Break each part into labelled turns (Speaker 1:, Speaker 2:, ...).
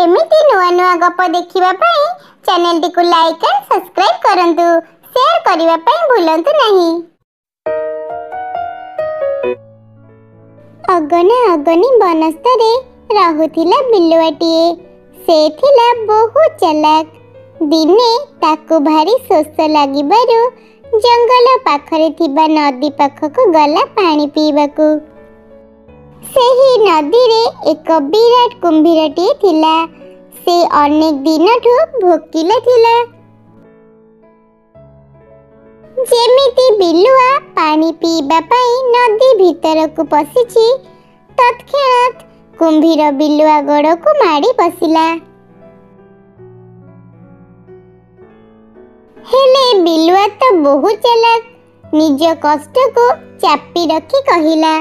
Speaker 1: एमिति नुआ नुआ गप देखिबा पई चैनल टी को लाइक एंड सब्सक्राइब करंतु, शेयर करिबा पई भूलंतु नहीं। अगना अगनी बनस्तरे रहुथिला बिलुआटिए। से थिला बहुत चालाक। दिने ताकु भारी शोष लागिबारु जंगल पाखरे थिबा नदी पाखको गला पानी पीबाकू। सेही नदी रे एक विराट कुंभीरटिए थिला। से अनेक दिनठु भोकिला थिला। जेमिति बिलुआ पानी पीबा पई नदी भीतरकू पसिछि, तत्क्षणात कुंभीर बिलुआ गोड़को माड़ी बसिला। हेले बिलुआ तो बहुत चालाक। निज कष्ट को चापी रखी कहिला,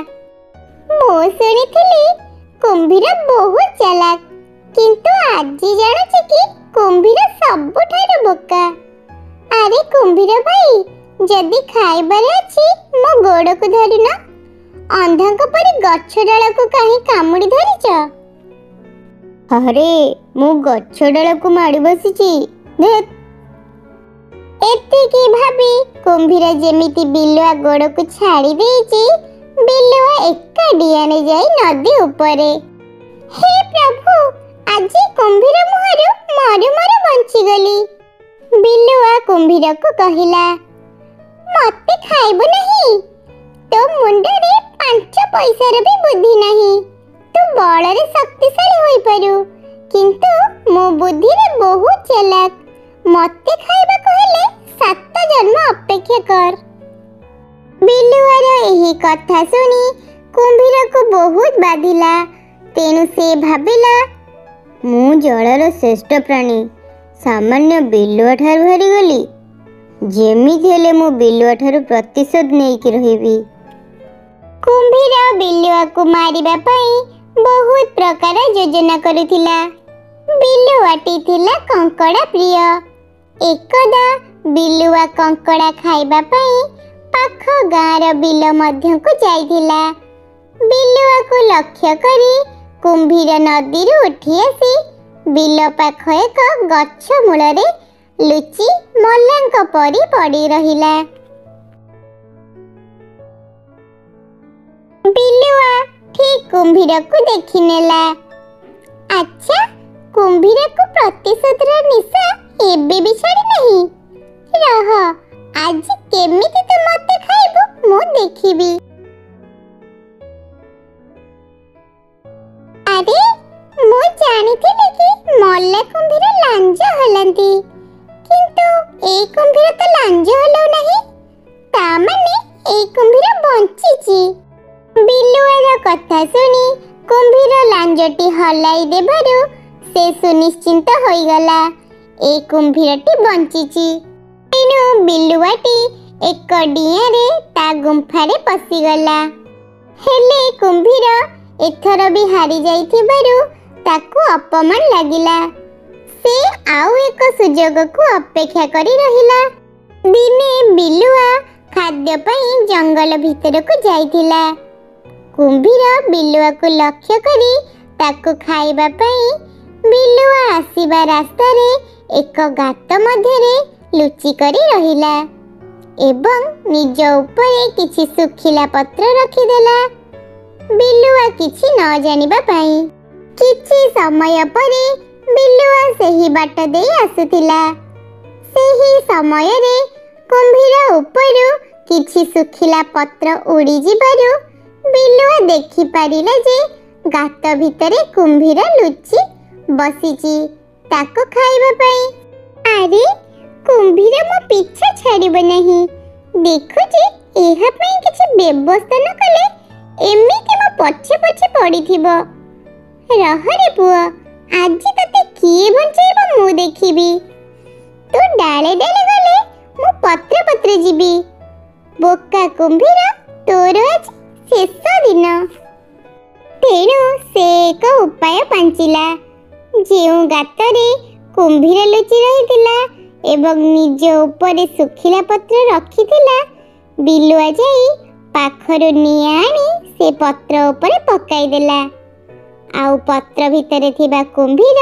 Speaker 1: मो सुनिथिली कुंभीर बहुत चालाक, किंतु आजी जानुछि कि कुंभीर सबुठारु बोका। अरे कुंभीर भाई, जदि खाइबार अछि मो गोड़ को धरुना। अंधाक परि गछ डाल को काहे कामुड़ी धरिछ? अरे मु गछ डाल को माड़ी बसिछि। देख एतिकी भाबी कुंभीर जेमिति बिलुआ गोड़ को छाड़ी देछि, बिलुआ एका डियाने जाई नदी उपरे। हे प्रभु, आजी कुंभीर मुहरु मरु मरु बंची गली। बिलुआ कुंभीर को कहिला, मते खाइबो नहीं। तो मुंडरे 5 पैसार भी बुद्धि नहीं। तू बଳରେ शक्तिशाली होई पारु, किंतु मो बुद्धि रे बहुत चालाक। मते खाइबा कहले 7 जन्म अपेक्षा कर। बिलुआर एही कथा सुनी कुंभीर को बहुत बाधिला। तेणु से भाबिला, मु जलर श्रेष्ठ प्राणी, सामान्य बिलुआ ठार हारी गली। जेमिति हेले मु बिलुआ ठार प्रतिशोध नेकी रहिबी। कुंभीर बिलुआ को मारिबा पई बहुत प्रकार योजना करुथिला। बिलुआटी थिला कंकड़ा प्रिय। एकदा बिलुआ कंकड़ा खाइबा पई पाख गाँर बिल मध्य को जाइथिला। बिलुआ को लक्ष्य करी कुंभीर नदी रू उठी आसी बिल पाख एक गछ मूलरे लुचि मल्लांक परी पड़ी रहिला। बिलुआ ठीक कुंभीर को देखि नेला। अच्छा, कुंभीर को प्रतिशोधर निशा एबे भी छाड़ी नहीं। रह, आज केमिति तू मते खाइबो मु देखिबी। अरे मु जानिथिले कि मल्ला कुंभीर लांज हलंती, किंतु ए कुंभीर तो लांज हलौ नहीं। ता माने ए कुंभीर बंचिची। बिलुआर कथा सुनी कुंभीर लांजटी हलाई देबारु से सुनिश्चिंत होई गला, ए कुंभीरटी बंचिची। तेणु बिलुआटी एक डिया रे ता गुंफारे पसिगला। हेले कुंभीर एथर भी हारी जाइथिबारु ताकू अपमान लागिला। से आउ एक सुजोग को अपेक्षा करी रहिला। दिने बिलुआ खाद्य पई जंगल भीतर को जाइथिला। कुंभीर बिलुआ को लक्ष्य करी ताकू खाइबा पई बिलुआ आसीबा रास्ता रे एक गात मध्यरे लुचि करी रहिला एवं निज उपरे किछि सुखिला पत्र रखिदेला। बिलुआ किछि न जानिबा पई। किछि समय परे बिलुआ सेही बाट देई आसुथिला। सेही समय रे कुंभीर उपरु किछि सुखिला पत्र उड़ी जिबारु बिलुआ देखि पारिला जे गात भितरे कुंभीर लुचि बसिची ताको खाइबा पई। अरे कुंभीर मो पीछा छाड़िब नहीं। देखुची एहा पई किछि व्यवस्था न कले एमिति मो पछे पछे पड़िथिबो। रह रे पुआ, आज तते किए बंचेबो मु देखिबी। तू डाले डाले गले मु पत्र पत्र जीबी। बोका कुंभीर, तोर आज शेष दिन। तेणु से एक उपाय पांचिला। जेउ गातरे कुंभीर लुचि रहिथिला एवं निज उपरे सुखिला पत्र रखिथिला, बिलुआ जाई पाखरु निया आनी से पत्र उपरे पकाई देला। आउ पत्र भितरे थिबा कुंभीर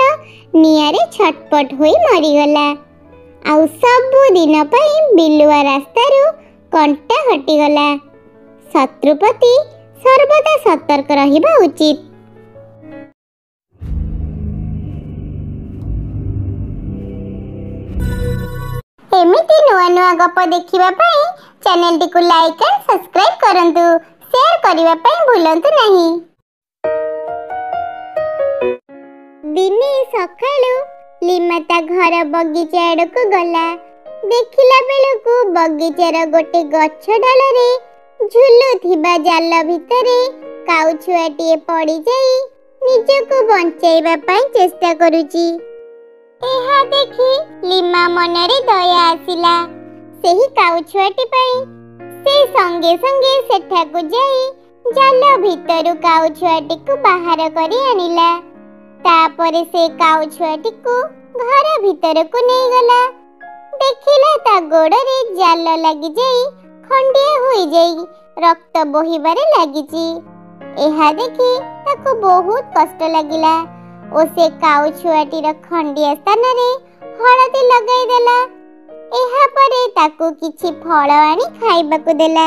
Speaker 1: निआरे छटपट होई मरीगला। आउ सबु दिन पई बिलुआ रास्तारू कंटा हटिगला। शत्रुपति सर्वदा सतर्क रहिबा उचित। एमिति नुआ नुआ गप देखिबा पई चैनल टी को लाइक एंड सब्सक्राइब करंतु। शेयर करिबा पई भूलंतु नहीं। दिने सकाळु लीमा ता घर बगीचा आड़क गला। देखिला बेलकु बगीचार गोटे गछ डालरे झुलुथिबा जाल भितरे काउ छुआटिए पड़ी जाई निजको बंचाइबा पई चेष्टा करूची। एहा देखि लीमा मनरे दया आसिला। सेही काउ छुआटी पई से संगे संगे सेठाकु जाई जाल भितरु काउ छुआटी को बाहर करी आनिला। तापरे से काउ छुआटी को घर भीतर को नहीं गला। देखिला ता गोड़रे जाल लगी जाई खंडिया होई जाई रक्त बोहिबारे लागिची। एहा देखि ताको बहुत कष्ट लागिला ओ से काउ छुआटीर खंडिया स्थान रे हळदी लगाई देला। एहा परे ताको किछि फळ आनी खाइबाकू देला।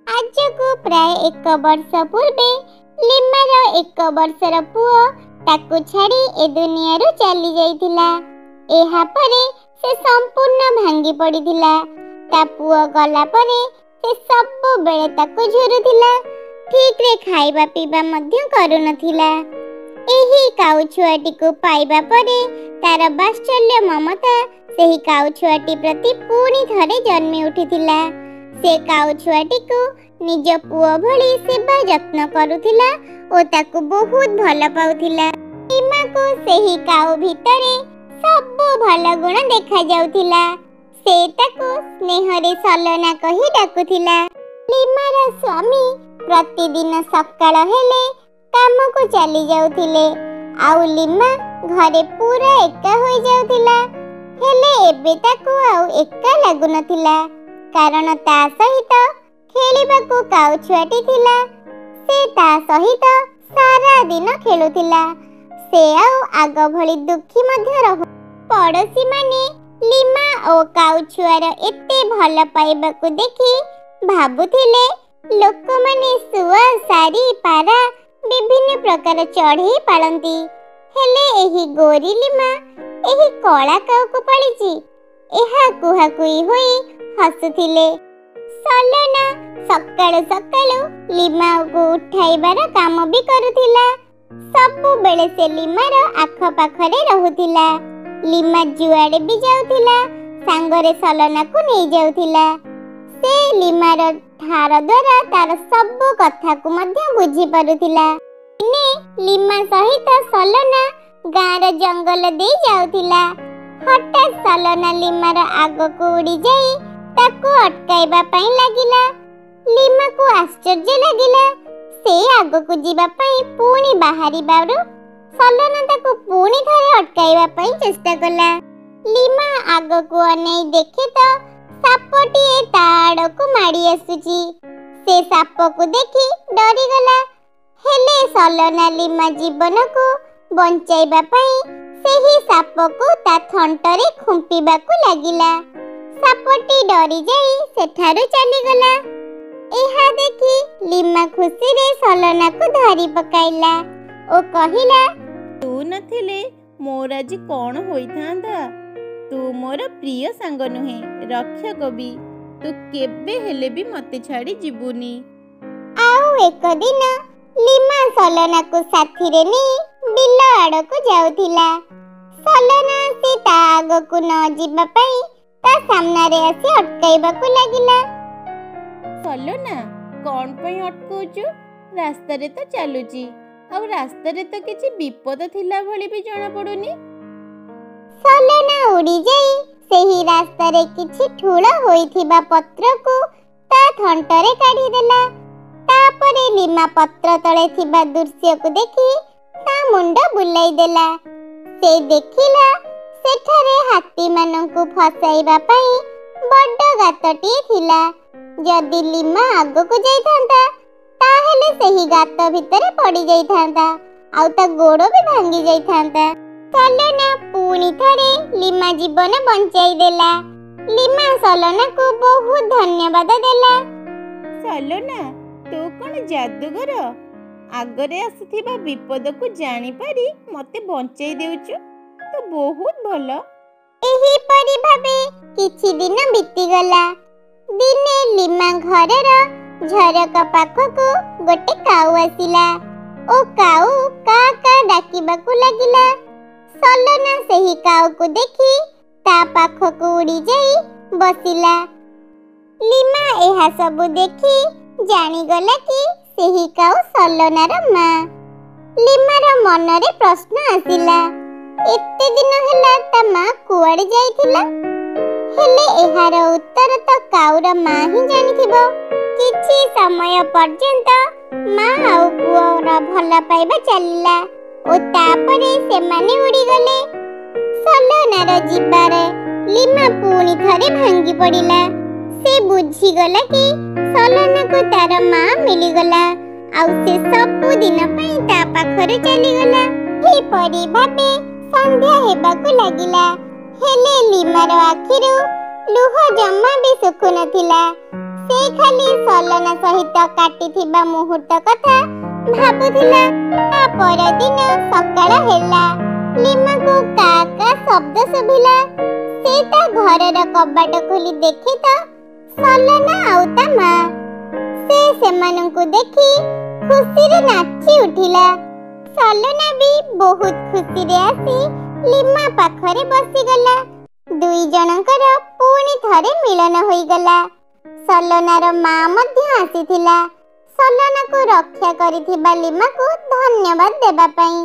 Speaker 1: आजको प्राय 1 वर्ष पूर्वे लीमार 1 वर्षर पुओ ताकू छाड़ी ए दुनिया रो चली जाइथिला। एहा परे से संपूर्ण भांगी पड़िथिला। ता पुओ गला परे से सब बेले ताकू झुरुथिला। ठीक रे खाइबा पीबा मध्य करू नथिला। एही काउ छुआटी को पाइबा परे तार वात्सल्य ममता सेही काउ छुआटी प्रति पूरी थरे जन्मी उठिथिला। से काउ छुआटी को निज पुओ भली सेवा यत्न करुथिला ओ ताकू बहुत भल पाउथिला। लीमा को सेही काउ भितरे सब भल गुण देखा जाउथिला। से ताकू स्नेहरे सलना कही डाकुथिला। लीमार स्वामी प्रतिदिन सकाळ हेले काम को चली जाउथिले। आउ लीमा घरे पूरा एका होई जाउथिला। हेले एबे ताकू आउ एका लागु नथिला कारण ता सहित खेलिबाकू काउ छुआटी थिला। से ता सहित सारा दिन खेलुथिला। से आउ आग भली दुखी मध्य रहु। पड़ोसी माने लीमा ओ काउ छुआर एते भल पाइबाकू देखि भाबुथिले लोक माने सुआ सारी पारा विभिन्न प्रकार चढ़ी पालंती। हेले एही गोरी लीमा एही कला काउ को पालिची। एहा कुहाकुई होई हसुथिले। सलना सकाळु सकाळु लीमा को उठाइबार काम भी करुथिला। सबु बेले से लीमार आख पाखरे रहुथिला। लीमा जुआड़े भी जाउथिला सांगरे सलना को नहीं जाउथिला। से लीमार ठार द्वारा तार सब कथा को मध्य बुझी पारुथिला। दिने लीमा सहित सलना गाँर जंगल दे जाउथिला। हठात सलना लीमार आग को उड़ी जाई ताको अटकाइबा पई लागिला। लीमा को आश्चर्य लागिला। से आग को जीवा पई पूणी बाहरी बारू सलना ताको पूणी थरे अटकाइबा पई चेष्टा कला। लीमा आग को अनै देखे तो सापटिए ताड़ को माड़ी आसुची। से साप को देखि डरी गला। हेले सलना लीमा जीवन को बंचाइबा पई सेही साप को ता थंटरे खुंपिबाकू लागिला। सापटी डरी जाई सेठारु चली गला। एहा देखि लीमा खुशी रे सलना को धरी पकाइला ओ कहिला,
Speaker 2: तू नथिले मोर आज कौन होइथांदा। तू मोर प्रिय सांग नुहे रक्षक भी। तू केबे हेले भी मते छाड़ी जीवुनी।
Speaker 1: आउ एक दिन लीमा सलना को साथी रे नी बिल आड़ को जाउथिला। सलना से ता आग को न जीवा पई ता सामना रे आसी अटकाइबा को लागिला।
Speaker 2: सलना कौन पई अटकोचु? रास्ता रे तो चलुची और रास्ता रे तो किछि विपद थिला भली भी जणा पडुनी।
Speaker 1: सलना उड़ी जाई सेही रास्ता रे किछि ठुळ होइथिबा पत्र को ता थंटरे काढी देला। तापरे लीमा पत्र तळे थिबा दृश्य को देखि ता मुंड बुलाई देला। से देखिला सेठारे हाथी मानंकु फसाइबा पई बड्ड गातटी थिला। जदि लीमा आगो को जाइथांता ताहेले ସେହି ଗାତ ଭିତରେ ପଡ଼ି ଯାଇଥାନ୍ତା ଆଉ ତା ଗୋଡ଼ ବି ଭାଙ୍ଗି ଯାଇଥାନ୍ତା। ସଲନା ପୁଣି ଥରେ ଲିମା ଜୀବନ ବଞ୍ଚାଇ ଦେଲା। ଲିମା ସଲନାକୁ ବହୁତ ଧନ୍ୟବାଦ ଦେଲା।
Speaker 2: ସଲନା, ତୁ କ'ଣ ଯାଦୁଗର? ଆଗରେ ଆସୁଥିବା ବିପଦକୁ ଜାଣିପାରି ମୋତେ ବଞ୍ଚାଇ ଦେଉଛୁ। ତୁ ବହୁତ ଭଲ।
Speaker 1: ଏହିପରି ଭାବେ କିଛି ଦିନ ବିତିଗଲା। ଦିନେ ଲିମା ଘରର ଝରକା ପାଖକୁ ଗୋଟେ କାଉ ଆସିଲା ଓ କାଉ କା କା ଡାକିବାକୁ ଲାଗିଲା। ସଲନା ସେହି କାଉକୁ ଦେଖି ତା ପାଖକୁ ଉଡ଼ି ଯାଇ ବସିଲା। ଲିମା ଏହା ସବୁ ଦେଖି ଜାଣିଗଲା କି ସେହି କାଉ ସଲନାର ମା। ଲିମାର ମନରେ ପ୍ରଶ୍ନ ଆସିଲା, ଏତେ ଦିନ ହେଲା ତା ମା କୁଆଡ଼େ ଯାଇଥିଲା? ହେଲେ ଏହାର ଉତ୍ତର ତ କାଉର ମା ହିଁ ଜାଣିଥିବ। କିଛି ସମୟ ପର୍ଯ୍ୟନ୍ତ ମା ଆଉ ପୁଅର ଭଲ ପାଇବା ଚାଲିଲା ଓ ତାପରେ ସେମାନେ ଉଡ଼ିଗଲେ। ସଲନାର ଯିବାରେ ଲିମା ପୁଣି ଥରେ ଭାଙ୍ଗି ପଡ଼ିଲା। ସେ ବୁଝିଗଲା କି ସଲନାକୁ ତାର ମା ମିଳିଗଲା ଆଉ ସେ ସବୁଦିନ ପାଇଁ ତା ପାଖରେ ଚାଲିଗଲା। ଏହିପରି ଭାବେ ସନ୍ଧ୍ୟା ହେବାକୁ ଲାଗିଲା। ହେଲେ ଲିମାର ଆଖିରୁ ଲୁହ ଜମା ବି ଶୁଖୁନଥିଲା। ସେ ଖାଲି ସଲନା ସହିତ କାଟିଥିବା ମୁହୂର୍ତ୍ତ କଥା ଭାବୁଥିଲା। ତା ପରଦିନ ସକାଳ ହେଲା। ଲିମାକୁ କା କା ଶବ୍ଦ ଶୁଭିଲା। ସେ ତା ଘରର କବାଟ ଖୋଲି ଦେଖେ ତ ସଲନା ଆଉ ତା ମା। ସେ ସେମାନଙ୍କୁ ଦେଖି ଖୁସିରେ ନାଚି ଉଠିଲା। ସଲନା ବି ବହୁତ ଖୁସିରେ ଆସି ଲିମା ପାଖରେ ବସିଗଲା। ଦୁଇ ଜଣଙ୍କର ପୁଣି ଥରେ ମିଳନ ହୋଇଗଲା। ସଲନାର ମା ମଧ୍ୟ ଆସିଥିଲା ସଲନାକୁ ରକ୍ଷା କରିଥିବା ଲିମାକୁ ଧନ୍ୟବାଦ ଦେବା ପାଇଁ।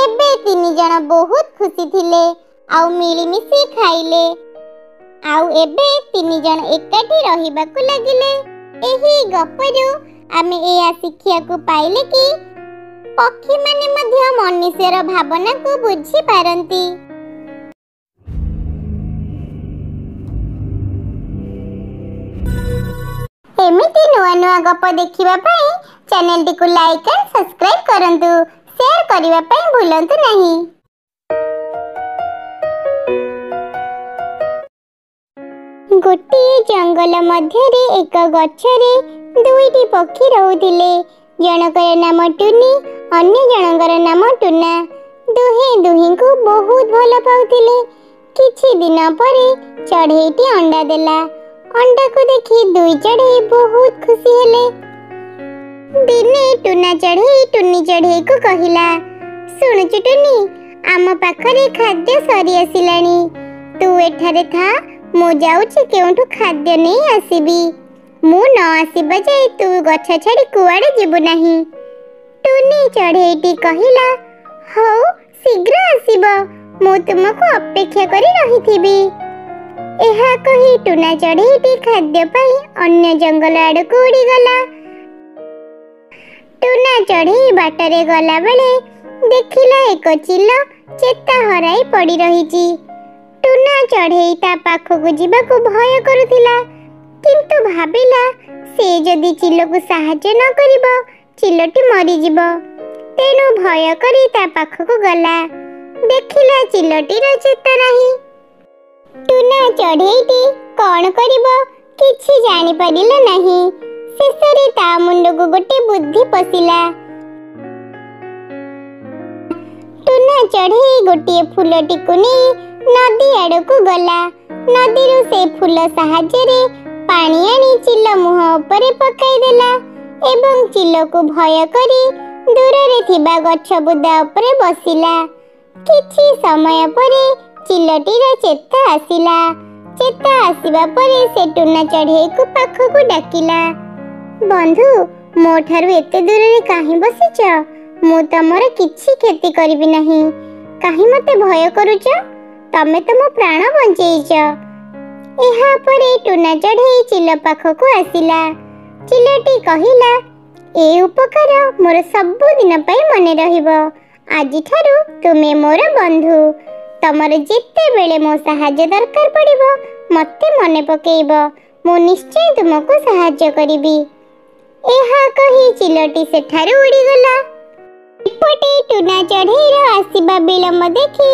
Speaker 1: ଏବେ ତିନି ଜଣ ବହୁତ ଖୁସି ଥିଲେ ଆଉ ମିଳିମିଶି ଖାଇଲେ। ଆଉ ଏବେ ତିନି ଜଣ ଏକାଠି ରହିବାକୁ ଲାଗିଲେ। ଏହି ଗପରୁ ଆମେ ଏହା ଶିଖିବାକୁ ପାଇଲେ କି ପକ୍ଷୀମାନେ ମଧ୍ୟ ମନୁଷ୍ୟର ଭାବନାକୁ ବୁଝିପାରନ୍ତି। ଏମିତି ନୂଆ ନୂଆ ଗପ ଦେଖିବା ପାଇଁ ଚ୍ୟାନେଲଟିକୁ ଲାଇକ୍ ଆଣ୍ଡ ସବସ୍କ୍ରାଇବ୍ କରନ୍ତୁ। ସେୟାର କରିବା ପାଇଁ ଭୁଲନ୍ତୁ ନାହିଁ। ଗୋଟିଏ ଜଙ୍ଗଲ ମଧ୍ୟରେ ଏକ ଗଛରେ ଦୁଇଟି ପକ୍ଷୀ ରହୁଥିଲେ। ଜଣଙ୍କର ନାମ ଟୁନି, ଅନ୍ୟ ଜଣଙ୍କର ନାମ ଟୁନା। ଦୁହେଁ ଦୁହିଁଙ୍କୁ ବହୁତ ଭଲ ପାଉଥିଲେ। କିଛି ଦିନ ପରେ ଚଢ଼େଇଟି ଅଣ୍ଡା ଦେଲା। ଅଣ୍ଡାକୁ ଦେଖି ଦୁଇ ଚଢ଼େଇ ବହୁତ ଖୁସି ହେଲେ। ଦିନେ ଟୁନା ଚଢ଼େଇ ଟୁନି ଚଢ଼େଇକୁ କହିଲା, ଶୁଣୁଛୁ ଟୁନି, ଆମ ପାଖରେ ଖାଦ୍ୟ ସରି ଆସିଲାଣି। ତୁ ଏଠାରେ ଥା, ମୁଁ ଯାଉଛି କେଉଁଠୁ ଖାଦ୍ୟ ନେଇ ଆସିବି। ମୁଁ ନ ଆସିବା ଯାଏ ତୁ ଗଛ ଛାଡ଼ି କୁଆଡ଼େ ଯିବୁ ନାହିଁ। ଟୁନି ଚଢ଼େଇଟି କହିଲା, ହଉ ଶୀଘ୍ର ଆସିବ, ମୁଁ ତୁମକୁ ଅପେକ୍ଷା କରି ରହିଥିବି। ଏହା କହି ଟୁନା ଚଢ଼େଇଟି ଖାଦ୍ୟ ପାଇଁ ଅନ୍ୟ ଜଙ୍ଗଲ ଆଡ଼କୁ ଉଡ଼ିଗଲା। ଟୁନା ଚଢ଼େଇ ବାଟରେ ଗଲାବେଳେ ଦେଖିଲା ଏକ ଚିଲ ଚେତା ହରାଇ ପଡ଼ି ରହିଛି। ଟୁନା ଚଢ଼େଇ ତା ପାଖକୁ ଯିବାକୁ ଭୟ କରୁଥିଲା, କିନ୍ତୁ ଭାବିଲା ସେ ଯଦି ଚିଲକୁ ସାହାଯ୍ୟ ନ କରିବ ଚିଲଟି ମରିଯିବ। ତେଣୁ ଭୟ କରି ତା ପାଖକୁ ଗଲା। ଦେଖିଲା ଚିଲଟିର ଚେତା ନାହିଁ। ଟୁନା ଚଢ଼େଇଟି କ'ଣ କରିବ କିଛି ଜାଣିପାରିଲା ନାହିଁ। ଶେଷରେ ତା ମୁଣ୍ଡକୁ ଗୋଟେ ବୁଦ୍ଧି ପଶିଲା। ଟୁନା ଚଢ଼େଇ ଗୋଟିଏ ଫୁଲଟିକୁ ନେଇ ନଦୀ ଆଡ଼କୁ ଗଲା। ନଦୀରୁ ସେ ଫୁଲ ସାହାଯ୍ୟରେ ପାଣି ଆଣି ଚିଲ ମୁହଁ ଉପରେ ପକାଇଦେଲା ଏବଂ ଚିଲକୁ ଭୟ କରି ଦୂରରେ ଥିବା ଗଛ ବୁଦା ଉପରେ ବସିଲା। କିଛି ସମୟ ପରେ ଚିଲଟିର ଚେତା ଆସିଲା। ଚେତା ଆସିବା ପରେ ସେ ଟୁନା ଚଢ଼େଇକୁ ପାଖକୁ ଡାକିଲା, ବନ୍ଧୁ, ମୋ ଠାରୁ ଏତେ ଦୂରରେ କାହିଁ ବସିଛ? ମୁଁ ତମର କିଛି କ୍ଷତି କରିବି ନାହିଁ। କାହିଁ ମୋତେ ଭୟ କରୁଛ? ତମେ ତ ମୋ ପ୍ରାଣ ବଞ୍ଚେଇଛ। ଏହା ପରେ ଟୁନା ଚଢ଼େଇ ଚିଲ ପାଖକୁ ଆସିଲା। ଚିଲଟି କହିଲା, ଏ ଉପକାର ମୋର ସବୁଦିନ ପାଇଁ ମନେ ରହିବ। ଆଜିଠାରୁ ତୁମେ ମୋର ବନ୍ଧୁ। ତମର ଯେତେବେଳେ ମୋ ସାହାଯ୍ୟ ଦରକାର ପଡ଼ିବ ମୋତେ ମନେ ପକେଇବ। ମୁଁ ନିଶ୍ଚୟ ତୁମକୁ ସାହାଯ୍ୟ କରିବି। ଏହା କହି ଚିଲଟି ସେଠାରୁ ଉଡ଼ିଗଲା। ଏପଟେ ଟୁନା ଚଢ଼େଇର ଆସିବା ବିଳମ୍ବ ଦେଖି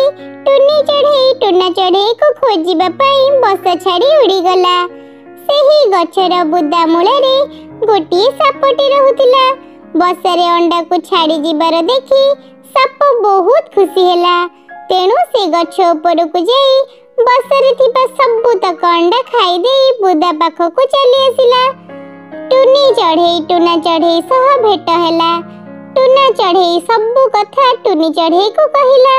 Speaker 1: ଟୁନି ଚଢ଼େଇ ଟୁନା ଚଢ଼େଇକୁ ଖୋଜିବା ପାଇଁ ବସା ଛାଡ଼ି ଉଡ଼ିଗଲା। ସେହି ଗଛର ବୁଦା ମୂଳରେ ଗୋଟିଏ ସାପଟି ରହୁଥିଲା। ବସାରେ ଅଣ୍ଡାକୁ ଛାଡ଼ି ଯିବାର ଦେଖି ସାପ ବହୁତ ଖୁସି ହେଲା। ତେଣୁ ସେ ଗଛ ଉପରକୁ ଯାଇ ବସାରେ ଥିବା ସବୁତକ ଅଣ୍ଡା ଖାଇଦେଇ ବୁଦା ପାଖକୁ ଚାଲି ଆସିଲା। ଟୁନି ଚଢ଼େଇ ଟୁନା ଚଢ଼େଇ ସହ ଭେଟ ହେଲା। ଟୁନା ଚଢ଼େଇ ସବୁ କଥା ଟୁନି ଚଢ଼େଇକୁ କହିଲା।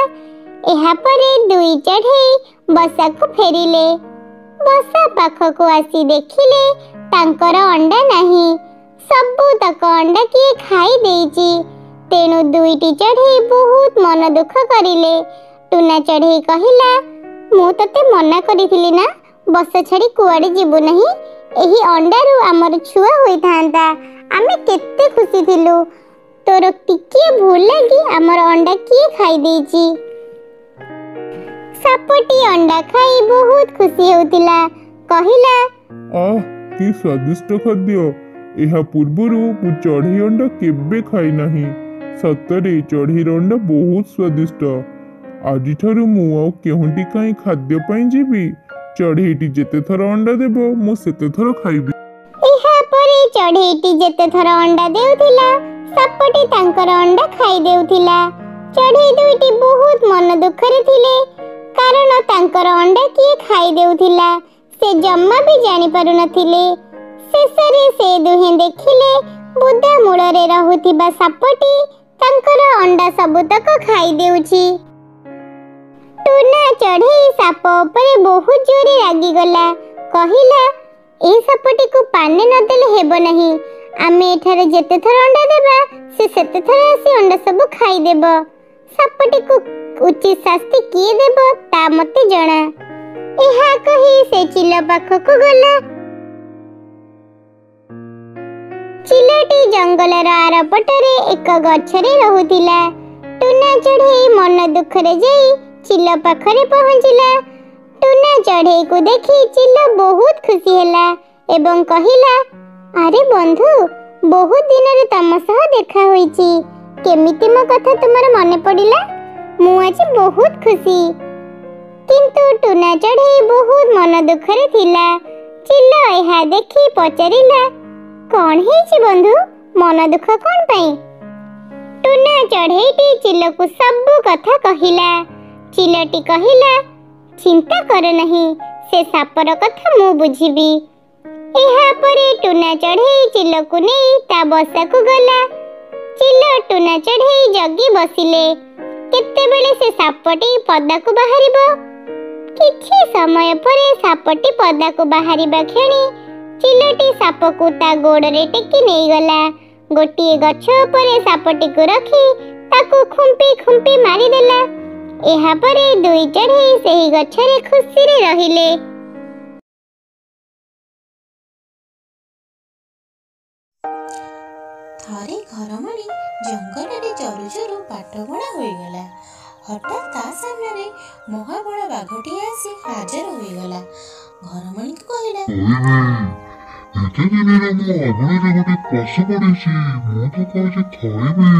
Speaker 1: ଏହାପରେ ଦୁଇ ଚଢ଼େଇ ବସାକୁ ଫେରିଲେ। ବସା ପାଖକୁ ଆସି ଦେଖିଲେ ତାଙ୍କର ଅଣ୍ଡା ନାହିଁ। ସବୁତକ ଅଣ୍ଡା କିଏ ଖାଇ ଦେଇଛି। ତେଣୁ ଦୁଇଟି ଚଢ଼େଇ ବହୁତ ମନ ଦୁଃଖ କରିଲେ। ଟୁନା ଚଢ଼େଇ କହିଲା, ମୁଁ ତତେ ମନା କରିଥିଲି ନା ବସା ଛାଡ଼ି କୁଆଡ଼େ ଯିବୁ ନାହିଁ। ଏହି ଅଣ୍ଡାରୁ ଆମର ଛୁଆ ହୋଇଥାନ୍ତା। ଆମେ କେତେ ଖୁସି ଥିଲୁ। ତୋର ଟିକିଏ ଭୁଲ ଲାଗି ଆମର ଅଣ୍ଡା କିଏ ଖାଇ ଦେଇଛି। ସାପଟି ଅଣ୍ଡା ଖାଇ ବହୁତ ଖୁସି ହେଉଥିଲା। କହିଲା,
Speaker 3: ଆଃ କି ସ୍ୱାଦିଷ୍ଟ ଖାଦ୍ୟ। ଏହା ପୂର୍ବରୁ ମୁଁ ଚଢ଼େଇ ଅଣ୍ଡା କେବେ ଖାଇ ନାହିଁ। ସତରେ ଚଢ଼େଇର ଅଣ୍ଡା ବହୁତ ସ୍ୱାଦିଷ୍ଟ। ଆଜିଠାରୁ ମୁଁ ଆଉ କେଉଁଠି କାହିଁ ଖାଦ୍ୟ ପାଇଁ ଯିବି। ଚଢ଼େଇଟି ଯେତେ ଥର ଅଣ୍ଡା ଦେବ ମୁଁ ସେତେ ଥର ଖାଇବି।
Speaker 1: ଏହାପରେ ଚଢ଼େଇଟି ଯେତେ ଥର ଅଣ୍ଡା ଦେଉଥିଲା ସାପଟି ତାଙ୍କର ଅଣ୍ଡା ଖାଇ ଦେଉଥିଲା। ଚଢ଼େଇ ଦୁଇଟି ବହୁତ ମନ ଦୁଃଖରେ ଥିଲେ। କାରଣ ତାଙ୍କର ଅଣ୍ଡା କିଏ ଖାଇ ଦେଉଥିଲା ସେ ଜମା ବି ଜାଣି ପାରୁନଥିଲେ। ଶେଷରେ ସେ ଦୁହେଁ ଦେଖିଲେ ବୁଦା ମୂଳରେ ରହୁଥିବା ସାପଟି ତାଙ୍କର ଅଣ୍ଡା ସବୁତକ ଖାଇ ଦେଉଛି। ଟୁନା ଚଢ଼େଇ ସାପ ଉପରେ ବହୁତ ଜୋରେ ରାଗିଗଲା। କହିଲା, ଏ ସାପଟିକୁ ପାନେ ନଦେଲେ ହେବ ନାହିଁ। ଆମେ ଏଠାରେ ଯେତେ ଥର ଅଣ୍ଡା ଦେବା ସେ ସେତେ ଥର ଆସି ଅଣ୍ଡା ସବୁ ଖାଇଦେବ। ସାପଟିକୁ ଉଚିତ ଶାସ୍ତି କିଏ ଦେବ ତା ମତେ ଜଣା। ଏହା କହି ସେ ଚିଲ ପାଖକୁ ଗଲା। ଚିଲଟି ଜଙ୍ଗଲର ଆରପଟରେ ଏକ ଗଛରେ ରହୁଥିଲା। ଟୁନା ଚଢ଼େଇ ମନ ଦୁଃଖରେ ଯାଇ ଚିଲ ପାଖରେ ପହଞ୍ଚିଲା। ଟୁନା ଚଢ଼େଇକୁ ଦେଖି ଚିଲ ବହୁତ ଖୁସି ହେଲା ଏବଂ କହିଲା, ଆରେ ବନ୍ଧୁ, ବହୁତ ଦିନରେ ତମ ସହ ଦେଖା ହୋଇଛି। କେମିତି ମୋ କଥା ତୁମର ମନେ ପଡ଼ିଲା? ମୁଁ ଆଜି ବହୁତ ଖୁସି। କିନ୍ତୁ ଟୁନା ଚଢ଼େଇ ବହୁତ ମନ ଦୁଃଖରେ ଥିଲା। ଚିଲ ଏହା ଦେଖି ପଚାରିଲା, କଣ ହେଇଛି ବନ୍ଧୁ? ମନ ଦୁଃଖ କଣ ପାଇଁ? ଟୁନା ଚଢ଼େଇଟି ଚିଲକୁ ସବୁ କଥା କହିଲା। ଚିଲଟି କହିଲା, ଚିନ୍ତା କର ନାହିଁ, ସେ ସାପର କଥା ମୁଁ ବୁଝିବି। ଏହାପରେ ଟୁନା ଚଢ଼େଇ ଚିଲକୁ ନେଇ ତା ବସାକୁ ଗଲା। ଚିଲ ଟୁନା ଚଢ଼େଇ ଜଗି ବସିଲେ କେତେବେଳେ ସେ ସାପଟି ପଦାକୁ ବାହାରିବ। କିଛି ସମୟ ପରେ ସାପଟି ପଦାକୁ ବାହାରିବା କ୍ଷଣି ଚିଲଟି ସାପକୁ ତା ଗୋଡ଼ରେ ଟେକି ନେଇଗଲା। ଗୋଟିଏ ଗଛ ଉପରେ ସାପଟିକୁ ରଖି ତାକୁ ଖୁମ୍ପି ଖୁମ୍ପି ମାରିଦେଲା। ଏହାପରେ ଦୁଇ ଚଢ଼େଇ ସେହି ଗଛରେ ଖୁସିରେ ରହିଲେ।
Speaker 2: ଥରେ ଘରମଣି ଜଙ୍ଗଲରେ ଚରୁ ଚରୁ ପାଟବଣା ହୋଇଗଲା। ହଠାତ୍ ତା ସାମ୍ନାରେ ମହାବଳ ବାଘଟିଏ ଆସି ହାଜର ହୋଇଗଲା। ଘରମଣିକୁ କହିଲା,
Speaker 3: ଏତେ ଦିନରେ ମୋ ଅଗଣାରେ ଗୋଟେ ପଶୁ ପଡ଼ିଛି, ମୁଁ ତାକୁ ଆଜି ଖାଇବି।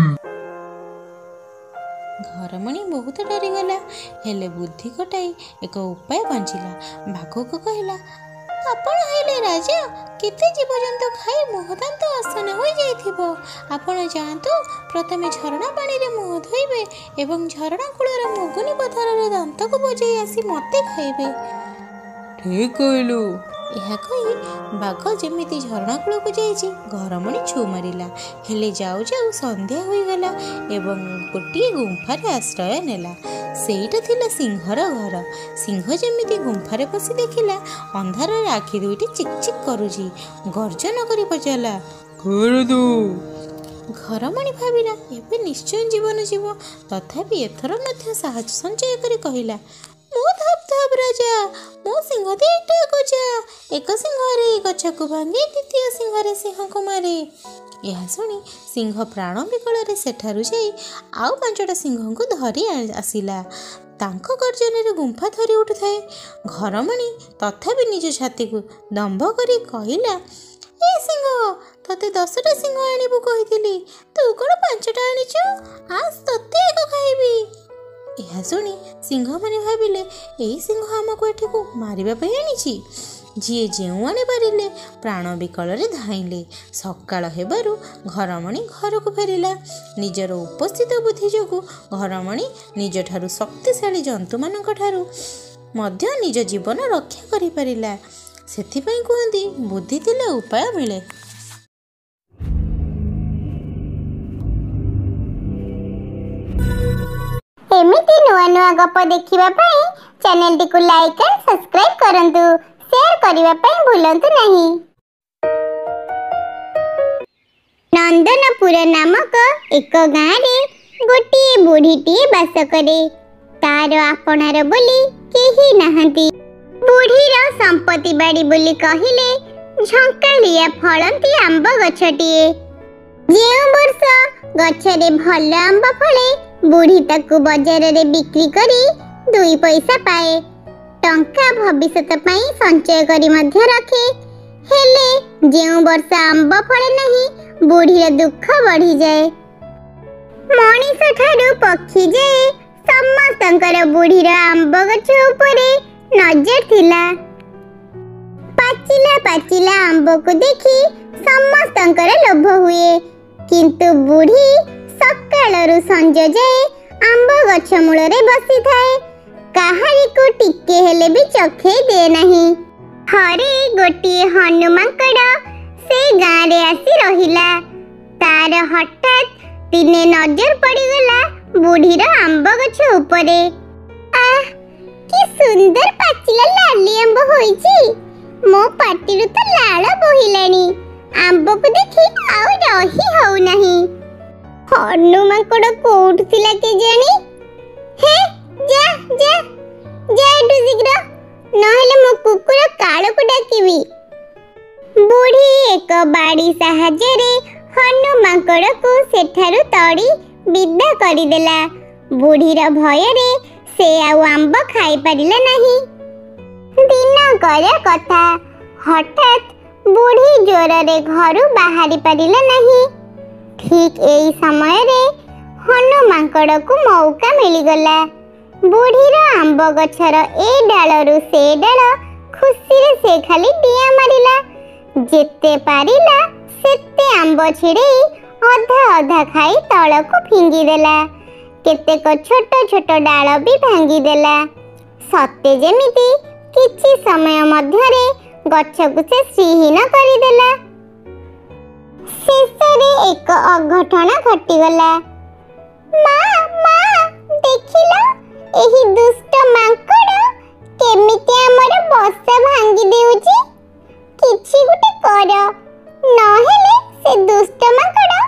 Speaker 2: ଘରମଣି ବହୁତ ଡରିଗଲା, ହେଲେ ବୁଦ୍ଧି କଟାଇ ଏକ ଉପାୟ ପାଞ୍ଚିଲା। ବାଘକୁ କହିଲା, ଆପଣ ହେଲେ ରାଜା, କେତେ ଜୀବଜନ୍ତୁ ଖାଇ ମୁହଁଦାନ୍ତ ଅସନା ହୋଇଯାଇଥିବ। ଆପଣ ଯାଆନ୍ତୁ, ପ୍ରଥମେ ଝରଣା ପାଣିରେ ମୁହଁ ଧୋଇବେ ଏବଂ ଝରଣା କୂଳର ମୁଗୁନି ପଥରରେ ଦାନ୍ତକୁ ବଜେଇ ଆସି ମୋତେ ଖାଇବେ। ଠିକ୍ କହିଲୁ। ଏହା କହି ବାଘ ଯେମିତି ଝରଣା କୂଳକୁ ଯାଇଛି ଘରମଣି ଛୁ ମାରିଲା। ହେଲେ ଯାଉ ଯାଉ ସନ୍ଧ୍ୟା ହୋଇଗଲା ଏବଂ ଗୋଟିଏ ଗୁମ୍ଫାରେ ଆଶ୍ରୟ ନେଲା। ସେଇଟା ଥିଲା ସିଂହର ଘର। ସିଂହ ଯେମିତି ଗୁମ୍ଫାରେ ପଶି ଦେଖିଲା ଅନ୍ଧାରରେ ଆଖି ଦୁଇଟି ଚିକ୍ ଚିକ୍ କରୁଛି। ଗର୍ଜନ କରି ପଚାରିଲା, ଘରମଣି ଭାବିଲା ଏବେ ନିଶ୍ଚୟ ଜୀବନ ଯିବ। ତଥାପି ଏଥର ମଧ୍ୟ ସାହସ ସଞ୍ଚୟ କରି କହିଲା, ମୁଁ ଧପ ଧପ ରାଜା, ମୋ ସିଂହ ଦିଟା ଗଜା, ଏକ ସିଂହରେ ଗଛକୁ ଭାଙ୍ଗି ଦ୍ୱିତୀୟ ସିଂହରେ ସିଂହକୁ ମାରେ। ଏହା ଶୁଣି ସିଂହ ପ୍ରାଣ ବିକଳରେ ସେଠାରୁ ଯାଇ ଆଉ 5ଟା ସିଂହଙ୍କୁ ଧରି ଆସିଲା। ତାଙ୍କ ଗର୍ଜନରେ ଗୁମ୍ଫା ଥରି ଉଠୁଥାଏ। ଘରମଣି ତଥାପି ନିଜ ଛାତିକୁ ଦମ୍ଭ କରି କହିଲା, ଏ ସିଂହ, ତତେ 10ଟା ସିଂହ ଆଣିବୁ କହିଥିଲି, ତୁ କ'ଣ 5ଟା ଆଣିଛୁ? ଆସ ତତେ ଏକ ଖାଇବି। ଏହା ଶୁଣି ସିଂହମାନେ ଭାବିଲେ, ଏଇ ସିଂହ ଆମକୁ ଏଠିକୁ ମାରିବା ପାଇଁ ଆଣିଛି। ଯିଏ ଯେଉଁଆଡ଼େ ପାରିଲେ ପ୍ରାଣ ବିକଳରେ ଧାଇଁଲେ। ସକାଳ ହେବାରୁ ଘରମଣି ଘରକୁ ଫେରିଲା। ନିଜର ଉପସ୍ଥିତ ବୁଦ୍ଧି ଯୋଗୁଁ ଘରମଣି ନିଜଠାରୁ ଶକ୍ତିଶାଳୀ ଜନ୍ତୁମାନଙ୍କ ଠାରୁ ମଧ୍ୟ ନିଜ ଜୀବନ ରକ୍ଷା କରିପାରିଲା। ସେଥିପାଇଁ କୁହନ୍ତି, ବୁଦ୍ଧି ଥିଲେ ଉପାୟ ମିଳେ।
Speaker 1: ଏମିତି ନୂଆ ନୂଆ ଗପ ଦେଖିବା ପାଇଁ ଚ୍ୟାନେଲଟିକୁ ଲାଇକ୍ ଆଣ୍ଡ ସବସ୍କ୍ରାଇବ୍ କରନ୍ତୁ। ସେୟାର କରିବା ପାଇଁ ଭୁଲନ୍ତୁ ନାହିଁ। ନନ୍ଦନପୁର ନାମକ ଏକ ଗାଁରେ ଗୋଟିଏ ବୁଢ଼ୀଟିଏ ବାସ କରେ। ତାର ଆପଣାର ବୋଲି କେହି ନାହାନ୍ତି। ବୁଢ଼ୀର ସମ୍ପତ୍ତି ବାଡ଼ି ବୋଲି କହିଲେ ଝଙ୍କାଳିଆ ଫଳନ୍ତି ଆମ୍ବ ଗଛଟିଏ। ଯେଉଁ ବର୍ଷ ଗଛରେ ଭଲ ଆମ୍ବ ଫଳେ, ବୁଢ଼ୀ ତାକୁ ବଜାରରେ ବିକ୍ରି କରି 2 ପଇସା ପାଏ। ଟଙ୍କା ଭବିଷ୍ୟତ ପାଇଁ ସଞ୍ଚୟ କରି ମଧ୍ୟ ରଖେ। ହେଲେ ଯେଉଁ ବର୍ଷ ଆମ୍ବ ଫଳେ ନାହିଁ, ବୁଢ଼ୀର ଦୁଃଖ ବଢ଼ିଯାଏ। ମଣିଷ ଠାରୁ ପକ୍ଷୀ ଯାଏ ସମସ୍ତଙ୍କର ବୁଢ଼ୀର ଆମ୍ବ ଗଛ ଉପରେ ନଜର ଥିଲା। ପାଚିଲା ପାଚିଲା ଆମ୍ବକୁ ଦେଖି ସମସ୍ତଙ୍କର ଲୋଭ ହୁଏ, କିନ୍ତୁ ବୁଢ଼ୀ ସକାଳରୁ ସଞ୍ଜ ଯାଏ ଆମ୍ବ ଗଛ ମୂଳରେ ବସିଥାଏ। କାହାରିକୁ ଟିକେ ହେଲେ ବି ଚଖେଇ ଦିଏ ନାହିଁ। ଥରେ ଗୋଟିଏ ହନୁ ମାଙ୍କଡ଼ ସେ ଗାଁରେ ଆସି ରହିଲା। ତାର ହଠାତ୍ ଦିନେ ନଜର ପଡ଼ିଗଲା ବୁଢ଼ୀର ଆମ୍ବ ଗଛ ଉପରେ। ଆଃ, କି ସୁନ୍ଦର ପାଚିଲା ଲାଲି ଆମ୍ବ ହୋଇଛି। ମୋ ପାଟିରୁ ତ ଲାଳ ବୋହିଲାଣି। ଆମ୍ବକୁ ଦେଖି ଆଉ ରହି ହଉନାହିଁ। ହନୁ ମାଙ୍କଡ଼ କୋଉଠି ଥିଲା କେଜାଣି? ହେ, ଯା ଯା ଯା ଏଠୁ ଶୀଘ୍ର, ନହେଲେ ମୋ କୁକୁର କାଳକୁ ଡାକିବି। ବୁଢ଼ୀ ଏକ ବାଡ଼ି ସାହାଯ୍ୟରେ ହନୁ ମାଙ୍କଡ଼କୁ ସେଠାରୁ ତଡ଼ି ବିଦା କରିଦେଲା। ବୁଢ଼ୀର ଭୟରେ ସେ ଆଉ ଆମ୍ବ ଖାଇପାରିଲା ନାହିଁ। ଦିନକର କଥା, ହଠାତ୍ ବୁଢ଼ୀ ଜ୍ୱରରେ ଘରୁ ବାହାରି ପାରିଲା ନାହିଁ। ଠିକ୍ ଏଇ ସମୟରେ ହନୁ ମାଙ୍କଡ଼କୁ ମଉକା ମିଳିଗଲା। ବୁଢ଼ୀର ଆମ୍ବ ଗଛର ଏ ଡାଳରୁ ସେ ଡାଳ ଖୁସିରେ ସେ ଖାଲି ଡିଆଁ ମାରିଲା। ଯେତେ ପାରିଲା ସେତେ ଆମ୍ବ ଛିଡ଼େଇ ଅଧା ଅଧା ଖାଇ ତଳକୁ ଫିଙ୍ଗିଦେଲା। କେତେକ ଛୋଟ ଛୋଟ ଡାଳ ବି ଭାଙ୍ଗିଦେଲା। ସତେ ଯେମିତି କିଛି ସମୟ ମଧ୍ୟରେ ଗଛକୁ ସେ ଶ୍ରୀହୀନ କରିଦେଲା। ଶେଷରେ ଏକ ଅଘଟଣ ଘଟିଗଲା। ମା ମା, ଦେଖିଲ, ଏହି ଦୁଷ୍ଟ ମାଙ୍କଡ଼ କେମିତି ଆମର ବସା ଭାଙ୍ଗି ଦେଉଛି। କିଛି ଗୋଟେ କର, ନହେଲେ ସେ ଦୁଷ୍ଟ ମାଙ୍କଡ଼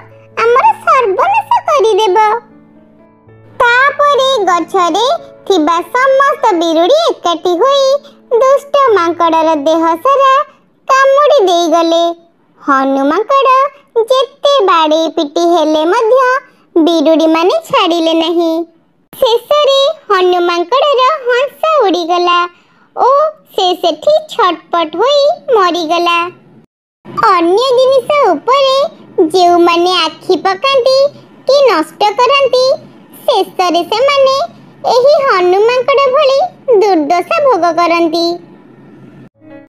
Speaker 1: ଆମର ସର୍ବନାଶ କରିଦେବ। ତାପରେ ଗଛରେ ଥିବା ସମସ୍ତ ବିରୁଡ଼ି ଏକାଠି ହୋଇ ଦୁଷ୍ଟ ମାଙ୍କଡ଼ର ଦେହ ସାରା କାମୁଡ଼ି ଦେଇଗଲେ। ହନୁ ମାଙ୍କଡ଼ ଯେତେ ବାଡ଼େଇ ପିଟି ହେଲେ ମଧ୍ୟ ବିରୁଡ଼ିମାନେ ଛାଡ଼ିଲେ ନାହିଁ। ଶେଷରେ ହନୁ ମାଙ୍କଡ଼ର ହଂସ ଉଡ଼ିଗଲା ଓ ସେ ସେଠି ଛଟପଟ ହୋଇ ମରିଗଲା। ଅନ୍ୟ ଜିନିଷ ଉପରେ ଯେଉଁମାନେ ଆଖି ପକାନ୍ତି କି ନଷ୍ଟ କରନ୍ତି, ଶେଷରେ ସେମାନେ ଏହି ହନୁ ମାଙ୍କଡ଼ ଭଳି ଦୁର୍ଦ୍ଦଶା ଭୋଗ କରନ୍ତି।